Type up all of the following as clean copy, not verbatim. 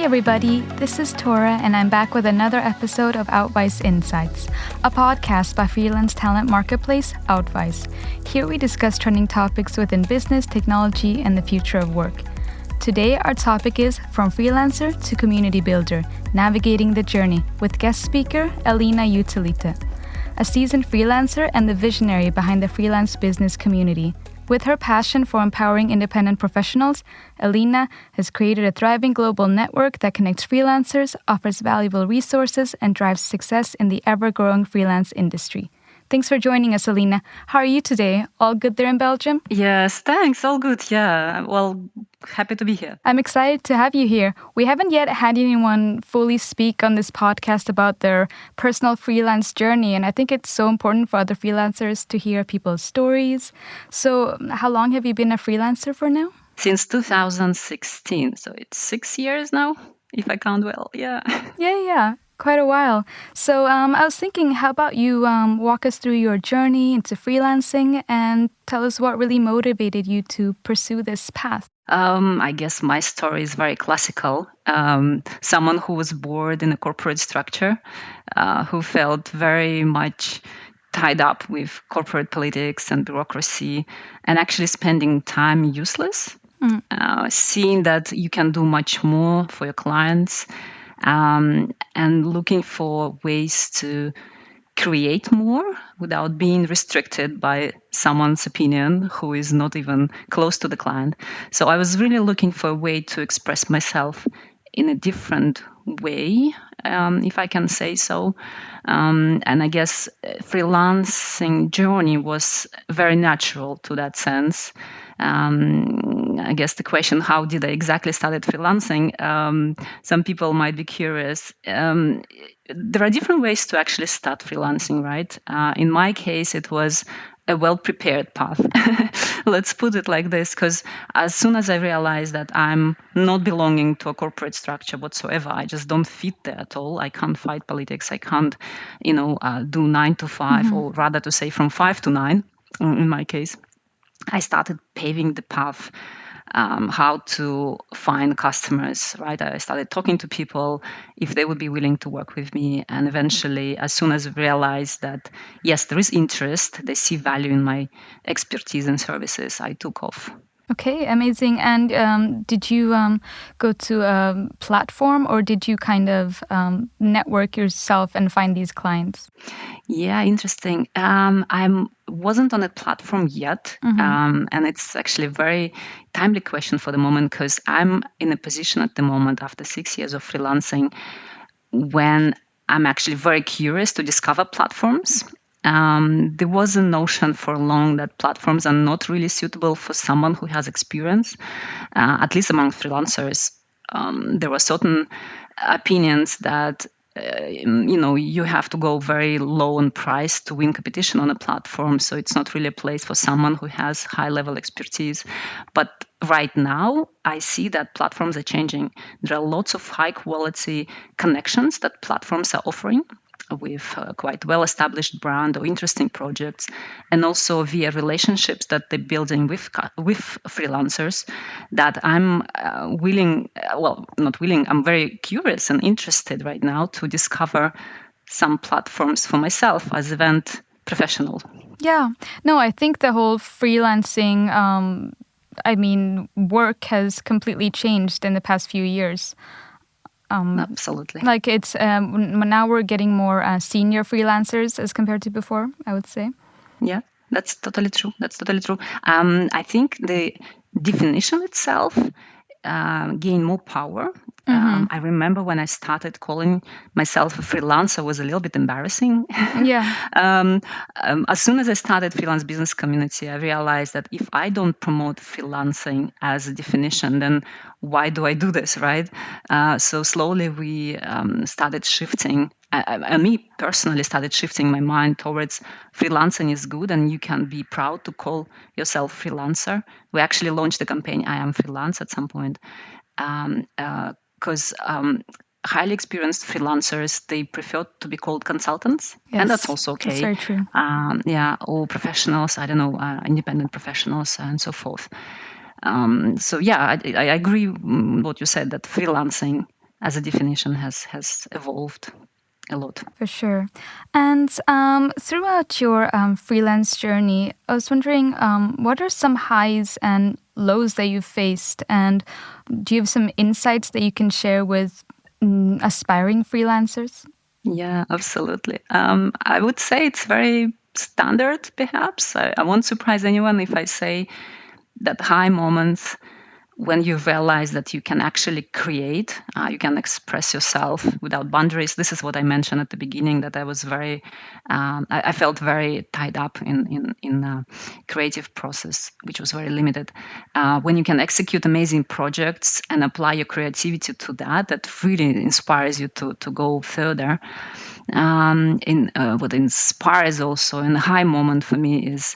Hey everybody, this is Tora, and I'm back with another episode of Outvise Insights, a podcast by freelance talent marketplace Outvise. Here we discuss trending topics within business, technology, and the future of work. Today our topic is From Freelancer to Community Builder, Navigating the Journey, with guest speaker Elina Jutelyte, a seasoned freelancer and the visionary behind the Freelance Business Community. With her passion for empowering independent professionals, Elina has created a thriving global network that connects freelancers, offers valuable resources, and drives success in the ever-growing freelance industry. Thanks for joining us, Elina. How are you today? All good there in Belgium? Yes, thanks. All good. Yeah. Well, happy to be here. I'm excited to have you here. We haven't yet had anyone fully speak on this podcast about their personal freelance journey, and I think it's so important for other freelancers to hear people's stories. So, how long have you been a freelancer for now? Since 2016. So it's 6 years now, if I count well. Yeah. Yeah. Quite a while. So I was thinking, how about you walk us through your journey into freelancing and tell us what really motivated you to pursue this path? I guess my story is very classical. Someone who was bored in a corporate structure, who felt very much tied up with corporate politics and bureaucracy, and actually spending time useless, seeing that you can do much more for your clients, and looking for ways to create more without being restricted by someone's opinion who is not even close to the client. So I was really looking for a way to express myself in a different way, if I can say so. And I guess freelancing journey was very natural to that sense. I guess the question, how did I exactly started freelancing? Some people might be curious. There are different ways to actually start freelancing, right? In my case, it was a well-prepared path. Let's put it like this, because as soon as I realized that I'm not belonging to a corporate structure whatsoever, I just don't fit there at all. I can't fight politics. I can't, do 9 to 5, or rather to say from 5 to 9, in my case. I started paving the path, how to find customers, right? I started talking to people if they would be willing to work with me. And eventually, as soon as I realized that, yes, there is interest, they see value in my expertise and services, I took off. Okay, amazing. And did you go to a platform, or did you kind of network yourself and find these clients? Yeah, interesting. I wasn't on a platform yet, and it's actually a very timely question for the moment, because I'm in a position at the moment after 6 years of freelancing when I'm actually very curious to discover platforms. There was a notion for long that platforms are not really suitable for someone who has experience, at least among freelancers. There were certain opinions that you have to go very low on price to win competition on a platform. So it's not really a place for someone who has high level expertise. But right now, I see that platforms are changing. There are lots of high quality connections that platforms are offering with quite well-established brand or interesting projects, and also via relationships that they're building with freelancers, that I'm I'm very curious and interested right now to discover some platforms for myself as event professional. Yeah. No, I think the whole freelancing, work has completely changed in the past few years. Absolutely. Like it's now we're getting more senior freelancers as compared to before, I would say. Yeah, that's totally true. I think the definition itself gained more power. I remember when I started calling myself a freelancer was a little bit embarrassing. Yeah. As soon as I started Freelance Business Community, I realized that if I don't promote freelancing as a definition, then why do I do this, right? So slowly we started shifting. Me personally started shifting my mind towards freelancing is good and you can be proud to call yourself freelancer. We actually launched the campaign I Am Freelance at some point, because highly experienced freelancers, they prefer to be called consultants. Yes, and that's also okay. That's very true. Or professionals, independent professionals and so forth. I agree with what you said, that freelancing as a definition has evolved a lot. For sure. And throughout your freelance journey, I was wondering, what are some highs and lows that you've faced? And do you have some insights that you can share with aspiring freelancers? Yeah, absolutely. I would say it's very standard, perhaps. I won't surprise anyone if I say that high moments when you realize that you can actually create, you can express yourself without boundaries. This is what I mentioned at the beginning, that I was I felt very tied up in a creative process, which was very limited. When you can execute amazing projects and apply your creativity to that, that really inspires you to go further. What inspires also in a high moment for me is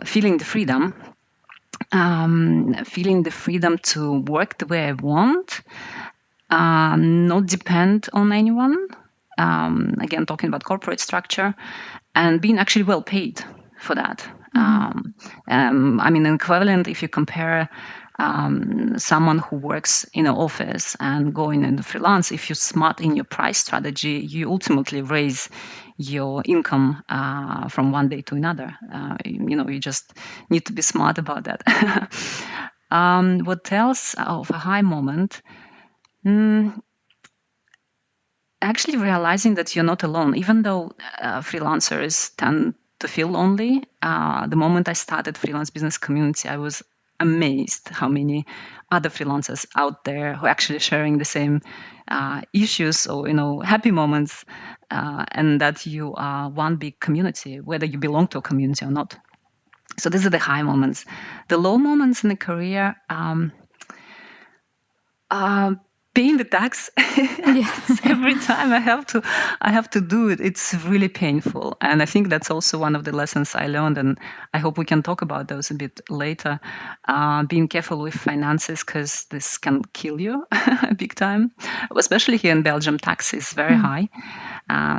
feeling the freedom to work the way I want, not depend on anyone. Again, talking about corporate structure, and being actually well paid for that. Equivalent if you compare someone who works in an office and going into freelance, if you're smart in your price strategy, you ultimately raise your income from one day to another. You just need to be smart about that. What else of a high moment? Actually realizing that you're not alone, even though freelancers tend to feel lonely. The moment I started Freelance Business Community, I was amazed how many other freelancers out there who are actually sharing the same issues or happy moments, and that you are one big community, whether you belong to a community or not. So these are the high moments. The low moments in the career. Paying the tax. Every time I have to do it. It's really painful, and I think that's also one of the lessons I learned. And I hope we can talk about those a bit later. Being careful with finances, because this can kill you big time. Especially here in Belgium, tax is very high,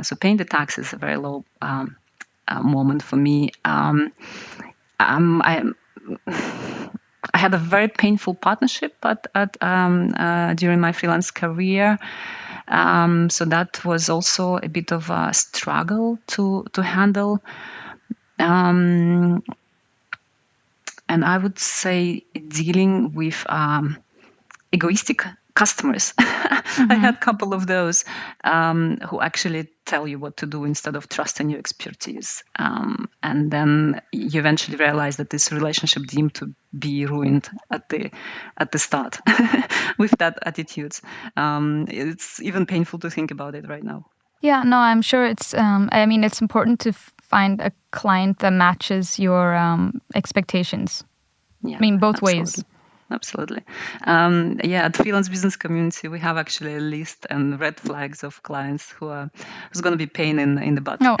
so paying the tax is a very low moment for me. I had a very painful partnership during my freelance career. So that was also a bit of a struggle to handle. And I would say dealing with egoistic customers. I had a couple of those who actually tell you what to do instead of trusting your expertise. And then you eventually realize that this relationship deemed to be ruined at the start with that attitude. It's even painful to think about it right now. Yeah, no, I'm sure it's, it's important to find a client that matches your expectations. Yeah, both absolutely. ways. Absolutely. At the Freelance Business Community, we have actually a list and red flags of clients who's going to be pain in the butt. No.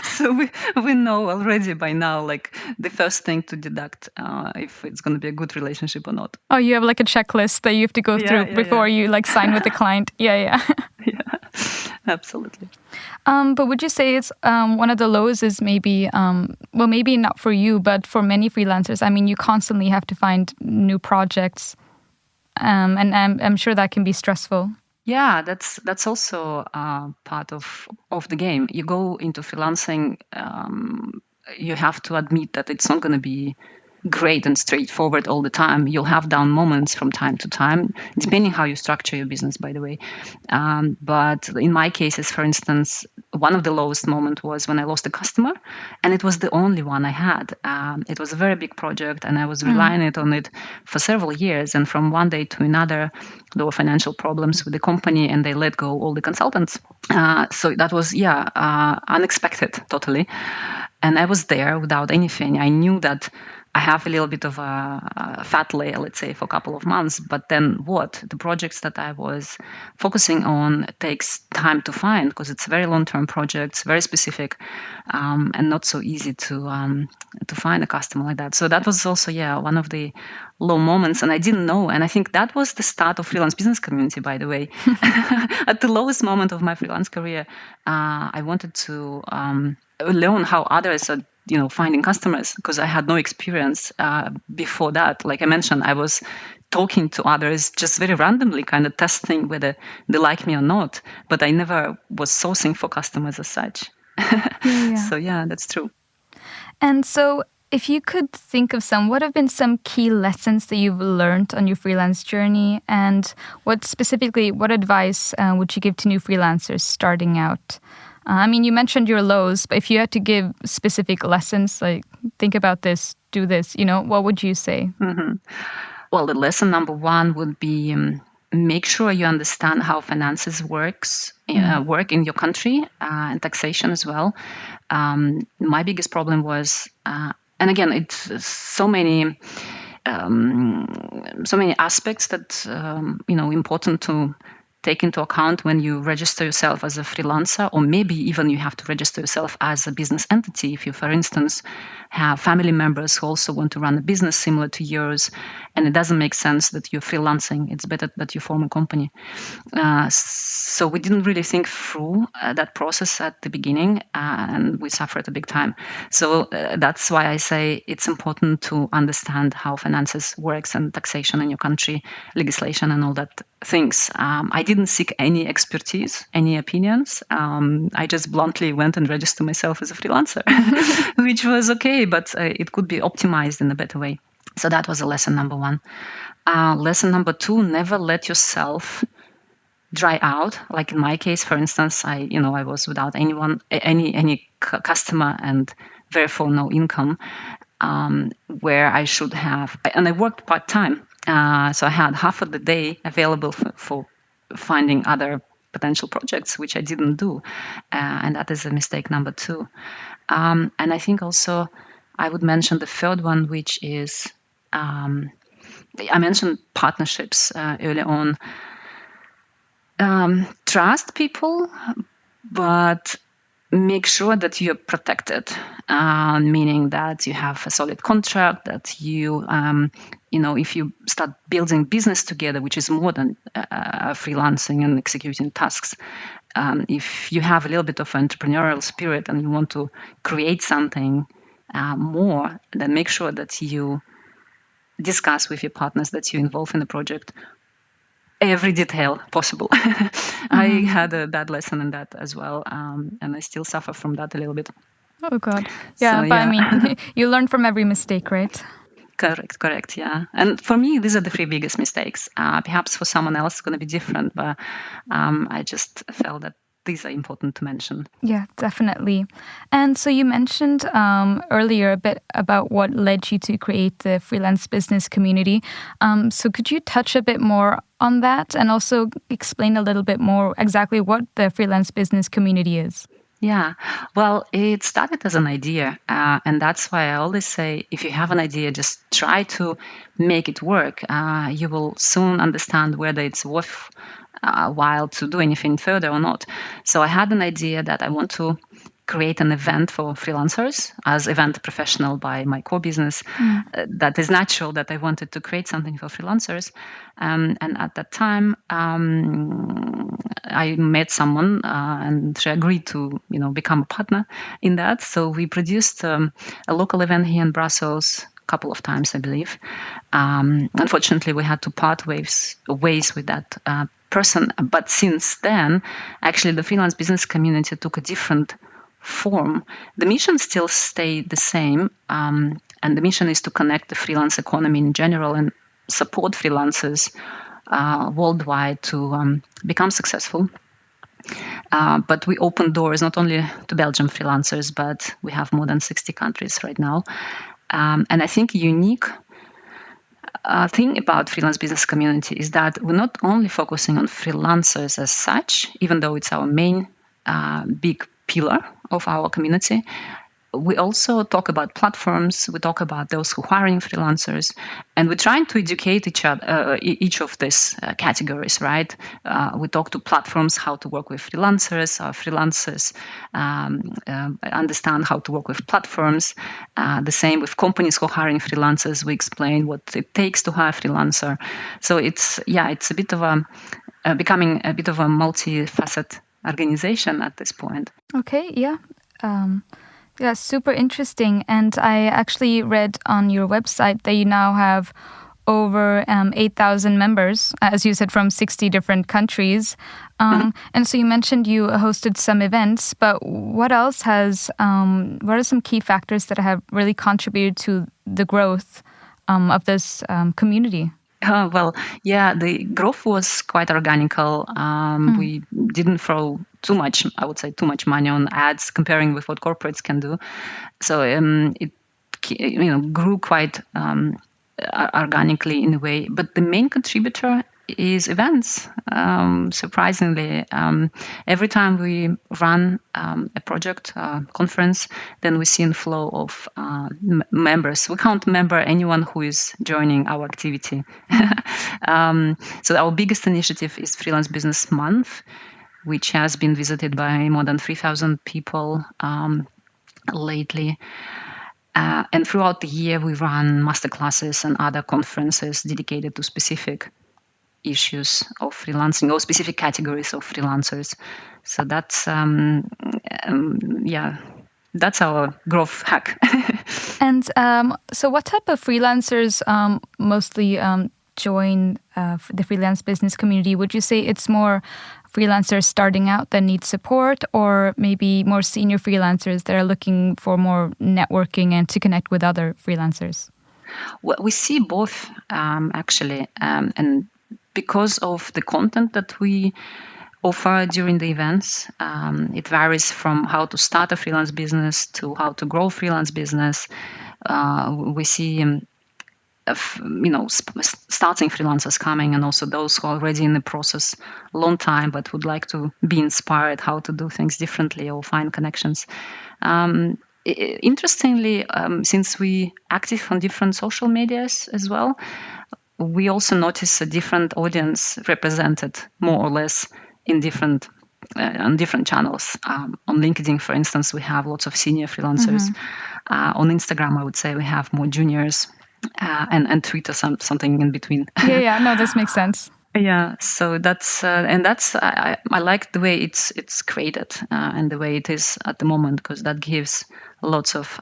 So we know already by now, like the first thing to deduct if it's going to be a good relationship or not. Oh, you have like a checklist that you have to go through before you like sign with the client. Yeah. Absolutely. But would you say it's one of the lows is maybe, maybe not for you, but for many freelancers? I mean, you constantly have to find new projects, and I'm sure that can be stressful. Yeah, that's also part of the game. You go into freelancing, you have to admit that it's not going to be great and straightforward all the time. You'll have down moments from time to time, depending how you structure your business, by the way. But in my cases, for instance, one of the lowest moments was when I lost a customer, and it was the only one I had. It was a very big project, and I was relying on it for several years. And from one day to another, there were financial problems with the company, and they let go all the consultants. So that was, unexpected, totally. And I was there without anything. I knew that I have a little bit of a fat layer, let's say, for a couple of months. But then what? The projects that I was focusing on takes time to find, because it's very long-term projects, very specific, and not so easy to find a customer like that. So that was also, one of the low moments. And I didn't know. And I think that was the start of Freelance Business Community, by the way. At the lowest moment of my freelance career, I wanted to learn how others are finding customers, because I had no experience before that. Like I mentioned, I was talking to others just very randomly, kind of testing whether they like me or not, but I never was sourcing for customers as such. Yeah. So yeah, that's true. And so if you could think of what have been some key lessons that you've learned on your freelance journey, and what advice would you give to new freelancers starting out? I mean, you mentioned your lows, but if you had to give specific lessons, like think about this, do this, what would you say? Mm-hmm. Well, the lesson number one would be make sure you understand how finances work in your country, and taxation as well. My biggest problem was, and again, it's so many aspects that important to take into account when you register yourself as a freelancer, or maybe even you have to register yourself as a business entity. If you, for instance, have family members who also want to run a business similar to yours, and it doesn't make sense that you're freelancing, it's better that you form a company. So we didn't really think through that process at the beginning, and we suffered a big time. So that's why I say it's important to understand how finances works and taxation in your country, legislation and all that things. I didn't seek any expertise, any opinions. I just bluntly went and registered myself as a freelancer, which was okay, but it could be optimized in a better way. So that was a lesson number one. Lesson number two: never let yourself dry out. Like in my case, for instance, I was without any customer, and therefore no income, where I should have. And I worked part time, so I had half of the day available for finding other potential projects, which I didn't do, and that is a mistake number two. And I think also I would mention the third one, which is I mentioned partnerships early on. Trust people, but make sure that you're protected, meaning that you have a solid contract, that you, if you start building business together, which is more than freelancing and executing tasks, if you have a little bit of entrepreneurial spirit and you want to create something more, then make sure that you discuss with your partners that you involve in the project every detail possible. I had a bad lesson in that as well, and I still suffer from that a little bit. Oh, God. Yeah, So, but I mean, you learn from every mistake, right? Correct, yeah. And for me, these are the three biggest mistakes. Perhaps for someone else, it's going to be different, but I just felt that these are important to mention. Yeah, definitely. And so you mentioned earlier a bit about what led you to create the Freelance Business Community. So could you touch a bit more on that, and also explain a little bit more exactly what the Freelance Business Community is? Yeah, well, it started as an idea, and that's why I always say, if you have an idea, just try to make it work. You will soon understand whether it's worth while to do anything further or not. So I had an idea that I want to create an event for freelancers as event professional by my core business. That is natural that I wanted to create something for freelancers. And at that time, I met someone and she agreed to, become a partner in that. So we produced a local event here in Brussels a couple of times, I believe. Unfortunately, we had to part ways with that person. But since then, actually, the freelance business community took a different form. The mission still stayed the same, and the mission is to connect the freelance economy in general and support freelancers worldwide to become successful. But we open doors not only to Belgian freelancers, but we have more than 60 countries right now. And I think unique thing about freelance business community is that we're not only focusing on freelancers as such, even though it's our main big pillar of our community. We also talk about platforms. We talk about those who are hiring freelancers, and we're trying to educate each of these categories, right? We talk to platforms how to work with freelancers. Our freelancers understand how to work with platforms. The same with companies who are hiring freelancers. We explain what it takes to hire a freelancer. So it's a bit of becoming a bit of a multifaceted organization at this point. Okay, yeah. Yeah, super interesting. And I actually read on your website that you now have over 8,000 members, as you said, from 60 different countries. And so you mentioned you hosted some events, but what else what are some key factors that have really contributed to the growth of this community? Well, yeah, the growth was quite organical. We didn't throw too much, I would say, too much money on ads comparing with what corporates can do. So it grew quite organically in a way. But the main contributor is events. Surprisingly, every time we run a project conference, then we see a flow of members. We can't remember anyone who is joining our activity. So our biggest initiative is Freelance Business Month, which has been visited by more than 3,000 people lately. And throughout the year, we run masterclasses and other conferences dedicated to specific issues of freelancing or specific categories of freelancers. So that's that's our growth hack. And so what type of freelancers mostly join the freelance business community? Would you say it's more freelancers starting out that need support, or maybe more senior freelancers that are looking for more networking and to connect with other freelancers? Well, we see both, actually. And because of the content that we offer during the events, it varies from how to start a freelance business to how to grow freelance business. We see starting freelancers coming, and also those who are already in the process a long time but would like to be inspired how to do things differently or find connections. Interestingly, since we active on different social medias as well, we also notice a different audience represented more or less in different on different channels. On LinkedIn, for instance, we have lots of senior freelancers. On Instagram, I would say we have more juniors, and Twitter, something in between. Yeah, no, this makes sense. Yeah, so that's I like the way it's created and the way it is at the moment, because that gives lots of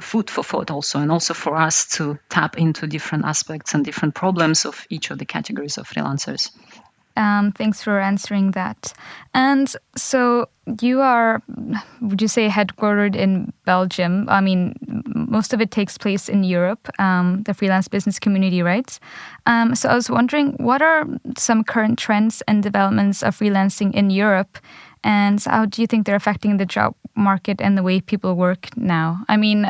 food for thought also, and also for us to tap into different aspects and different problems of each of the categories of freelancers. Thanks for answering that. And so you are, would you say, headquartered in Belgium? I mean, most of it takes place in Europe, the freelance business community, right? So I was wondering, what are some current trends and developments of freelancing in Europe? And how do you think they're affecting the job market and the way people work now? I mean,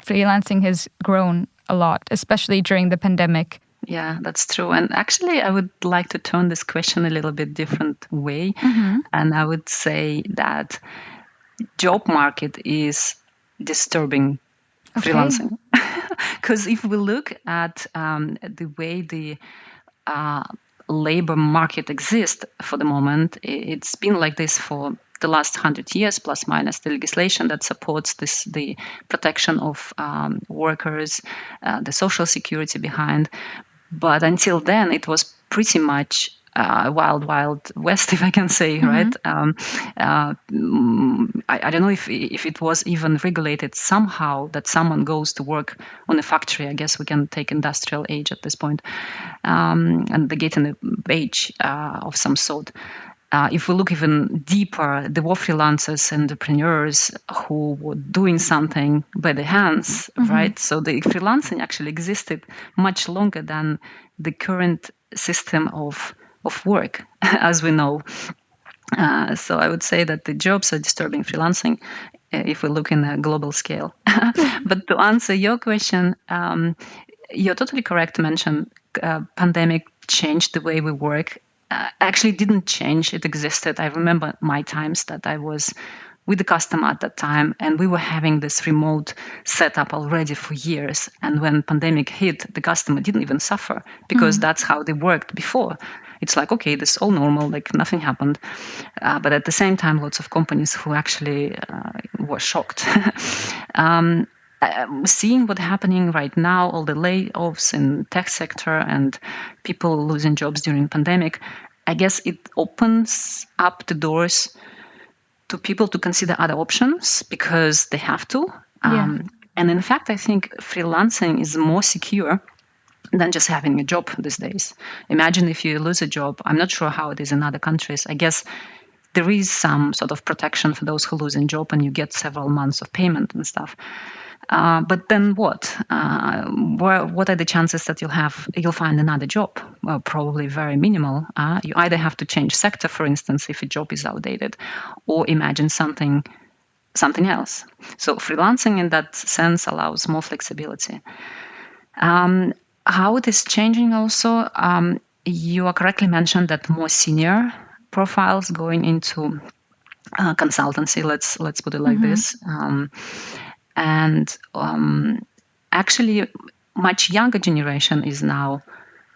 freelancing has grown a lot, especially during the pandemic. Yeah, that's true. And actually, I would like to turn this question a little bit different way. And I would say that job market is disturbing freelancing. Because if we look at the way the labor market exists for the moment, it's been like this for the last 100 years, plus minus the legislation that supports the protection of workers, the social security behind. But until then, it was pretty much wild west, if I can say, right? I don't know if it was even regulated somehow that someone goes to work on a factory. I guess we can take industrial age at this point, and they get in a wage of some sort. If we look even deeper, there were freelancers and entrepreneurs who were doing something by their hands, right? So the freelancing actually existed much longer than the current system of work, as we know. So I would say that the jobs are disturbing freelancing if we look in a global scale. But to answer your question, you're totally correct to mention pandemic changed the way we work. Actually didn't change. It existed. I remember my times that I was with the customer at that time, and we were having this remote setup already for years. And when pandemic hit, the customer didn't even suffer, because that's how they worked before. It's like, okay, this is all normal, like nothing happened. But at the same time, lots of companies who actually were shocked. Seeing what's happening right now, all the layoffs in tech sector and people losing jobs during pandemic, I guess it opens up the doors to people to consider other options because they have to. Yeah. And in fact, I think freelancing is more secure than just having a job these days. Imagine if you lose a job. I'm not sure how it is in other countries. I guess there is some sort of protection for those who lose a job, and you get several months of payment and stuff. But then what? What are the chances that you'll find another job? Well, probably very minimal. You either have to change sector, for instance, if a job is outdated, or imagine something else. So freelancing in that sense allows more flexibility. How it is changing also, you are correctly mentioned that more senior profiles going into consultancy, let's put it like this. And actually, much younger generation is now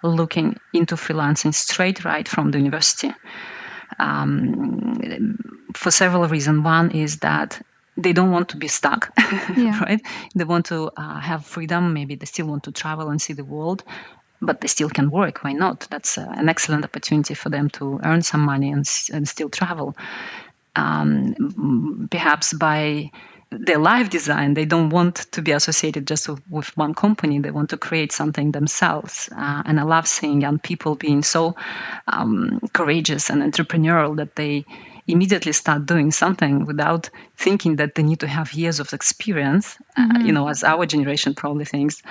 looking into freelancing straight right from the university for several reasons. One is that they don't want to be stuck, right? They want to have freedom. Maybe they still want to travel and see the world, but they still can work. Why not? That's an excellent opportunity for them to earn some money and still travel. Perhaps by their life design, they don't want to be associated just with one company. They want to create something themselves. And I love seeing young people being so courageous and entrepreneurial that they immediately start doing something without thinking that they need to have years of experience, as our generation probably thinks,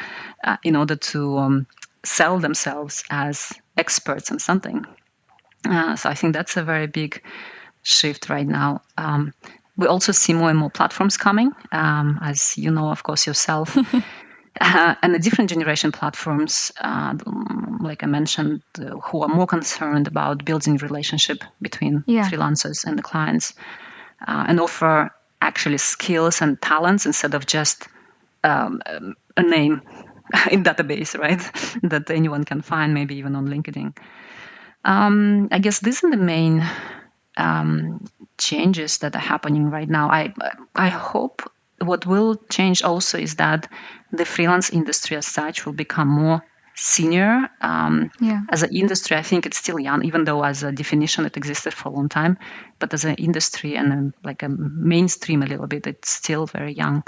in order to sell themselves as experts in something. So I think that's a very big shift right now. We also see more and more platforms coming, as you know, of course, yourself. And the different generation platforms, like I mentioned, who are more concerned about building relationship between freelancers and the clients, and offer actually skills and talents instead of just a name in database, right? That anyone can find, maybe even on LinkedIn. I guess these are the main changes that are happening right now. I hope what will change also is that the freelance industry as such will become more senior. As an industry, I think it's still young, even though as a definition it existed for a long time. But as an industry and like a mainstream a little bit, it's still very young.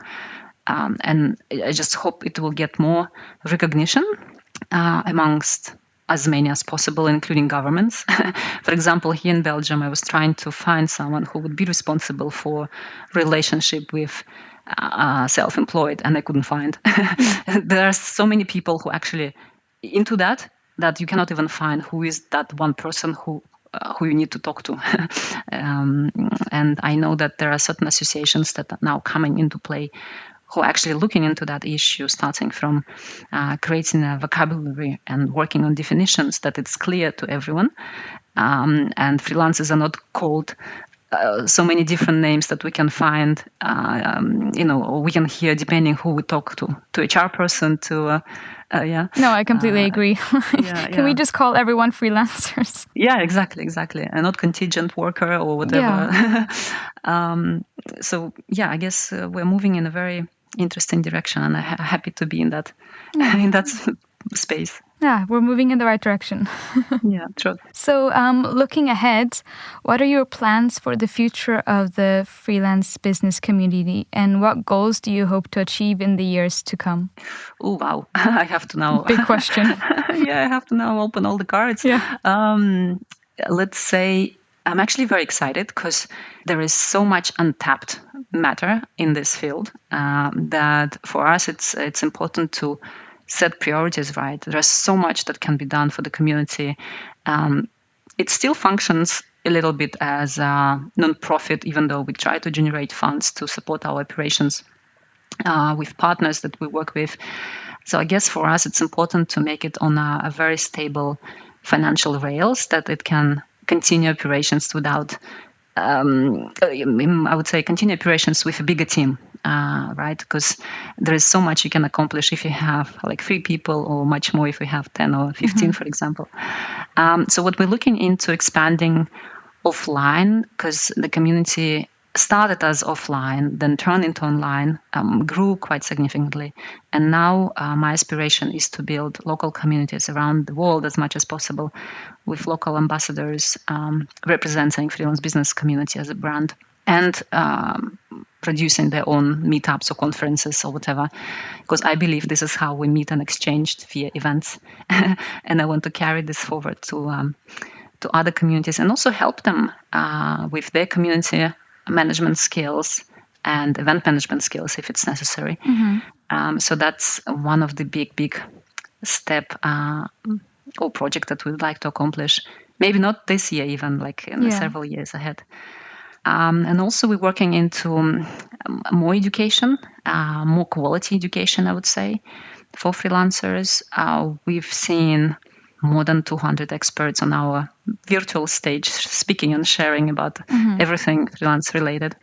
And I just hope it will get more recognition amongst as many as possible, including governments. For example, here in Belgium, I was trying to find someone who would be responsible for relationship with self-employed, and I couldn't find. There are so many people who actually into that you cannot even find who is that one person who you need to talk to. And I know that there are certain associations that are now coming into play who are actually looking into that issue, starting from creating a vocabulary and working on definitions that it's clear to everyone. And freelancers are not called so many different names that we can find, or we can hear depending who we talk to HR person, to No, I completely agree. Can we just call everyone freelancers? Yeah, exactly, and not contingent worker or whatever. So I guess we're moving in a very interesting direction, and I'm happy to be in that space. Yeah, we're moving in the right direction. Yeah, true. So looking ahead, what are your plans for the future of the freelance business community, and what goals do you hope to achieve in the years to come? Oh, wow. I have to now... Big question. I have to now open all the cards. Yeah. Let's say I'm actually very excited because there is so much untapped matter in this field that for us it's important to set priorities right. There's so much that can be done for the community. It still functions a little bit as a non-profit, even though we try to generate funds to support our operations with partners that we work with. So I guess for us it's important to make it on a very stable financial rails that it can continue operations without, I would say, continue operations with a bigger team, right? Because there is so much you can accomplish if you have like 3 people, or much more if we have 10 or 15, for example. So what we're looking into expanding offline, because the community started as offline, then turned into online, grew quite significantly. And now my aspiration is to build local communities around the world as much as possible, with local ambassadors representing Freelance Business Community as a brand. and producing their own meetups or conferences or whatever, because I believe this is how we meet and exchange via events. And I want to carry this forward to other communities and also help them with their community management skills and event management skills if it's necessary. So that's one of the big step or project that we'd like to accomplish. Maybe not this year, even like in several years ahead. And also we're working into more education, more quality education, I would say, for freelancers. We've seen more than 200 experts on our virtual stage speaking and sharing about everything freelance related.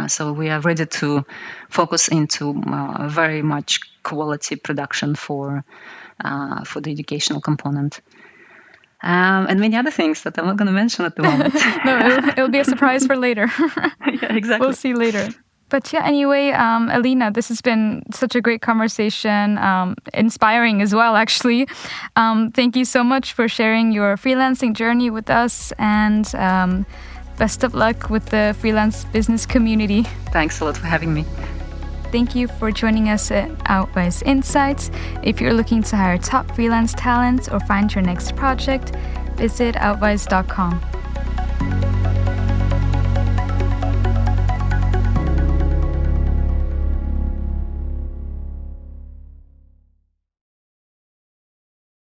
So we are ready to focus into very much quality production for the educational component. And many other things that I'm not going to mention at the moment. No, it'll be a surprise for later. Yeah, exactly. We'll see later. But yeah, anyway, Elina, this has been such a great conversation, inspiring as well, actually. Thank you so much for sharing your freelancing journey with us, and best of luck with the freelance business community. Thanks a lot for having me. Thank you for joining us at Outvise Insights. If you're looking to hire top freelance talents or find your next project, visit outvise.com.